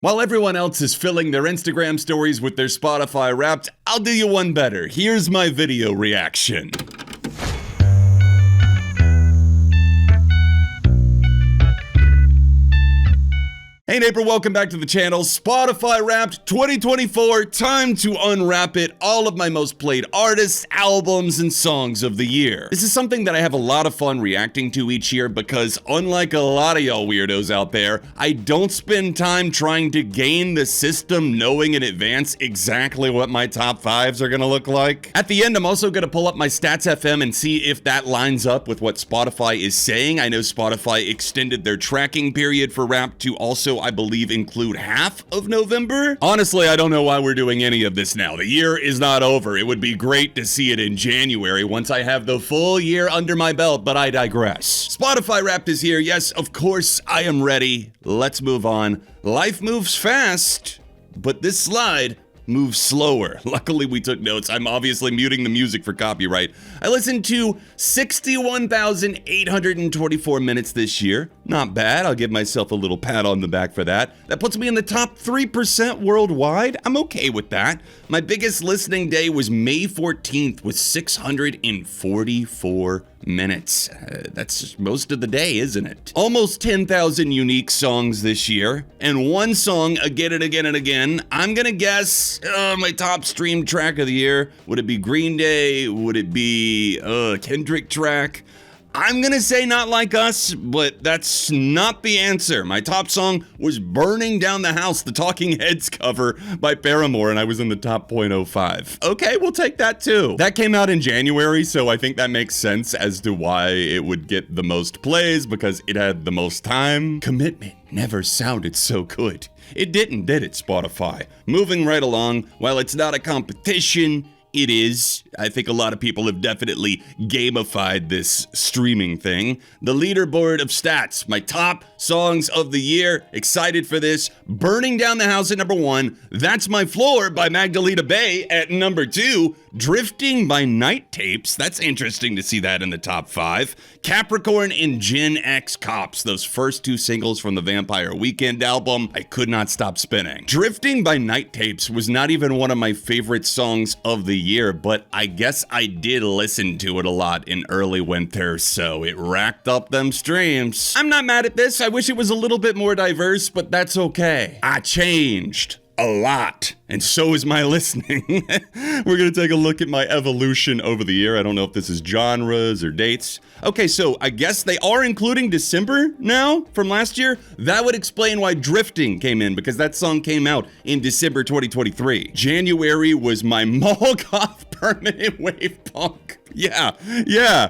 While everyone else is filling their Instagram stories with their Spotify Wrapped, I'll do you one better. Here's my video reaction. Hey neighbor, welcome back to the channel. Spotify Wrapped 2024, time to unwrap it. All of my most played artists, albums, and songs of the year. This is something that I have a lot of fun reacting to each year because unlike a lot of y'all weirdos out there, I don't spend time trying to game the system knowing in advance exactly what my top fives are gonna look like. At the end, I'm also gonna pull up my Statsfm and see if that lines up with what Spotify is saying. I know Spotify extended their tracking period for Wrapped to also, I believe, include half of November. Honestly, I don't know why we're doing any of this now. The year is not over. It would be great to see it in January once I have the full year under my belt, but I digress. Spotify Wrapped is here. Yes, of course, I am ready. Let's move on. Life moves fast, but this slide moves slower. Luckily, we took notes. I'm obviously muting the music for copyright. I listened to 61,824 minutes this year. Not bad. I'll give myself a little pat on the back for that. That puts me in the top 3% worldwide. I'm okay with that. My biggest listening day was May 14th with 644 minutes. That's most of the day, isn't it? Almost 10,000 unique songs this year, and one song again and again and again. I'm gonna guess my top streamed track of the year. Would it be Green Day? Would it be Kendrick track? I'm gonna say Not Like Us, but that's not the answer. My top song was Burning Down the House, the Talking Heads cover by Paramore, and I was in the top 0.05. Okay, we'll take that too. That came out in January, so I think that makes sense as to why it would get the most plays, because it had the most time. Commitment never sounded so good. It didn't, did it, Spotify? Moving right along, while it's not a competition, it is. I think a lot of people have definitely gamified this streaming thing. The leaderboard of stats, my top songs of the year. Excited for this. Burning Down the House at number 1. That's My Floor by Magdalena Bay at number 2. Drifting by Night Tapes. That's interesting to see that in the top 5. Capricorn and Gen X Cops. Those first 2 singles from the Vampire Weekend album. I could not stop spinning. Drifting by Night Tapes was not even one of my favorite songs of the year, but I guess I did listen to it a lot in early winter, so it racked up them streams. I'm not mad at this. I wish it was a little bit more diverse, but that's okay. I changed a lot, and so is my listening. We're gonna take a look at my evolution over the year. I don't know if this is genres or dates. Okay, so I guess they are including December now from last year. That would explain why Drifting came in, because that song came out in December 2023. January was my mall goth permanent wave punk. Yeah.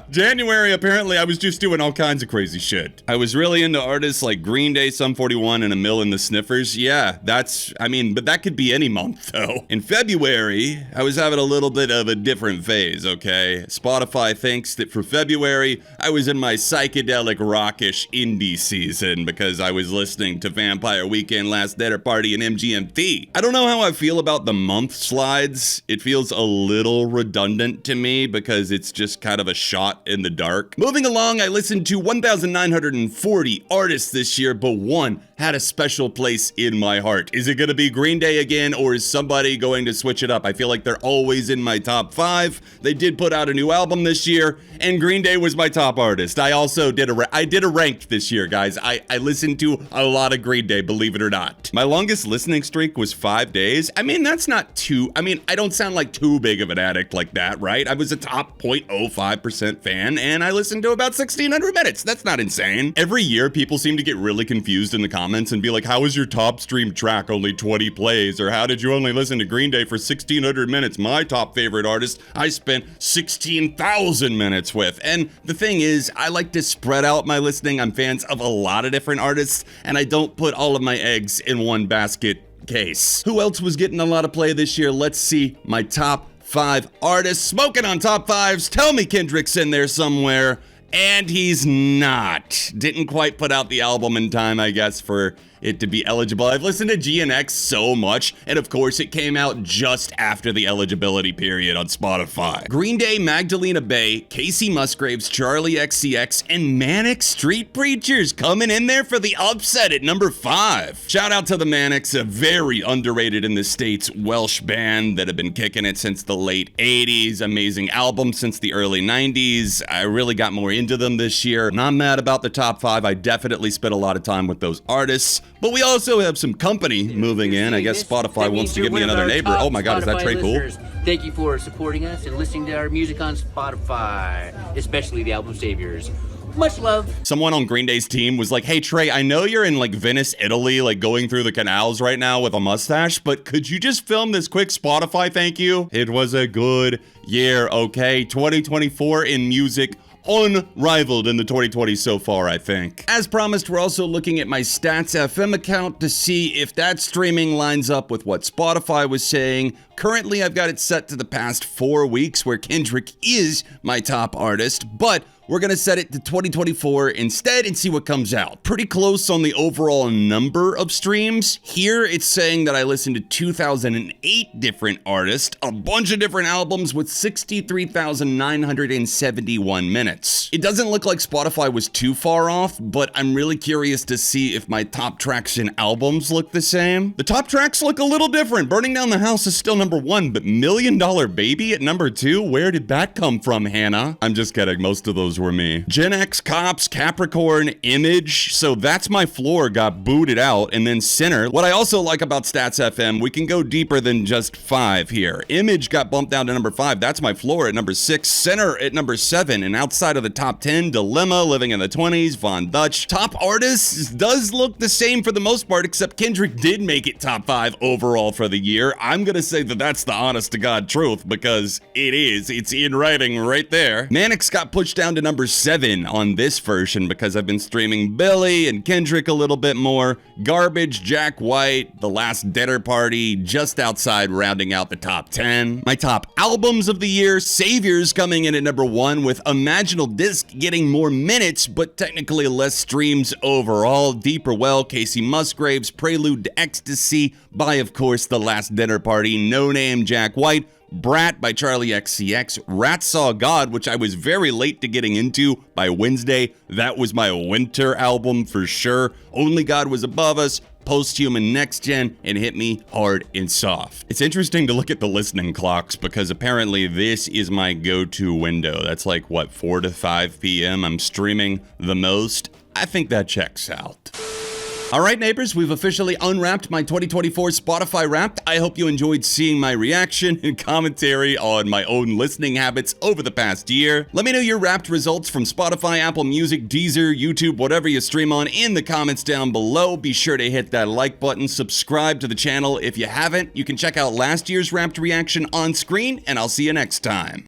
January, apparently, I was just doing all kinds of crazy shit. I was really into artists like Green Day, Sum 41, and A Mill and the Sniffers. Yeah, but that could be any month, though. In February, I was having a little bit of a different phase, okay? Spotify thinks that for February, I was in my psychedelic rockish indie season because I was listening to Vampire Weekend, Last Dinner Party, and MGMT. I don't know how I feel about the month slides. It feels a little redundant to me because it's just kind of a shot in the dark. Moving along, I listened to 1,940 artists this year, but one had a special place in my heart. Is it gonna be Green Day again, or is somebody going to switch it up? I feel like they're always in my top 5. They did put out a new album this year, and Green Day was my top artist. I also did a ranked this year, guys. I listened to a lot of Green Day, believe it or not. My longest listening streak was 5 days. I mean, that's not too, I don't sound like too big of an addict like that, right? I was a top 0.05% fan, and I listened to about 1,600 minutes. That's not insane. Every year, people seem to get really confused in the comments and be like, how is your top streamed track only 20 plays? Or how did you only listen to Green Day for 1,600 minutes? My top favorite artist, I spent 16,000 minutes with. And the thing is, I like to spread out my listening. I'm fans of a lot of different artists, and I don't put all of my eggs in one basket case. Who else was getting a lot of play this year? Let's see my top 5 artists. Smoking on top 5s. Tell me Kendrick's in there somewhere. And he's not. Didn't quite put out the album in time, I guess, for it to be eligible. I've listened to GNX so much, and of course it came out just after the eligibility period on Spotify. Green Day, Magdalena Bay, Casey Musgraves, Charlie XCX, and Manic Street Preachers coming in there for the upset at number 5. Shout out to the Manics, a very underrated in the States Welsh band that have been kicking it since the late 80s. Amazing album since the early 90s. I really got more into them this year. Not mad about the top 5. I definitely spent a lot of time with those artists, but we also have some company moving in. I guess Spotify wants to give me another neighbor. Oh my God, is that Trey Cool? Thank you for supporting us and listening to our music on Spotify, especially the album Saviors. Much love. Someone on Green Day's team was like, hey Trey, I know you're in like Venice, Italy, like going through the canals right now with a mustache, but could you just film this quick Spotify thank you? It was a good year, okay? 2024 in music, unrivaled in the 2020s so far, I think. As promised, we're also looking at my Statsfm account to see if that streaming lines up with what Spotify was saying. Currently, I've got it set to the past 4 weeks where Kendrick is my top artist, but we're gonna set it to 2024 instead and see what comes out. Pretty close on the overall number of streams. Here, it's saying that I listened to 2008 different artists, a bunch of different albums with 63,971 minutes. It doesn't look like Spotify was too far off, but I'm really curious to see if my top tracks and albums look the same. The top tracks look a little different. Burning Down the House is still number 1, but $1 Million Baby at number 2? Where did that come from, Hannah? I'm just kidding, most of those were me. Gen X, Cops, Capricorn, Image. So that's my floor got booted out, and then Sinner. What I also like about Statsfm, we can go deeper than just 5 here. Image got bumped down to number 5. That's my floor at number 6. Sinner at number 7. And outside of the top 10, Dilemma, Living in the 20s, Von Dutch. Top artists does look the same for the most part, except Kendrick did make it top 5 overall for the year. I'm gonna say that that's the honest to God truth, because it is. It's in writing right there. Mannix got pushed down to number 7 on this version because I've been streaming Billy and Kendrick a little bit more. Garbage, Jack White, The Last Dinner Party, just outside rounding out the top 10. My top albums of the year, Saviors coming in at number 1 with Imaginal Disc getting more minutes, but technically less streams overall. Deeper Well, Casey Musgraves, Prelude to Ecstasy by, of course, The Last Dinner Party, No Name, Jack White, Brat by Charlie XCX, Rat Saw God, which I was very late to getting into by Wednesday. That was my winter album for sure. Only God Was Above Us, Posthuman Next Gen, and Hit Me Hard and Soft. It's interesting to look at the listening clocks because apparently this is my go-to window. That's like, what, 4 to 5 p.m. I'm streaming the most. I think that checks out. All right, neighbors, we've officially unwrapped my 2024 Spotify Wrapped. I hope you enjoyed seeing my reaction and commentary on my own listening habits over the past year. Let me know your Wrapped results from Spotify, Apple Music, Deezer, YouTube, whatever you stream on in the comments down below. Be sure to hit that like button, subscribe to the channel if you haven't. You can check out last year's Wrapped reaction on screen, and I'll see you next time.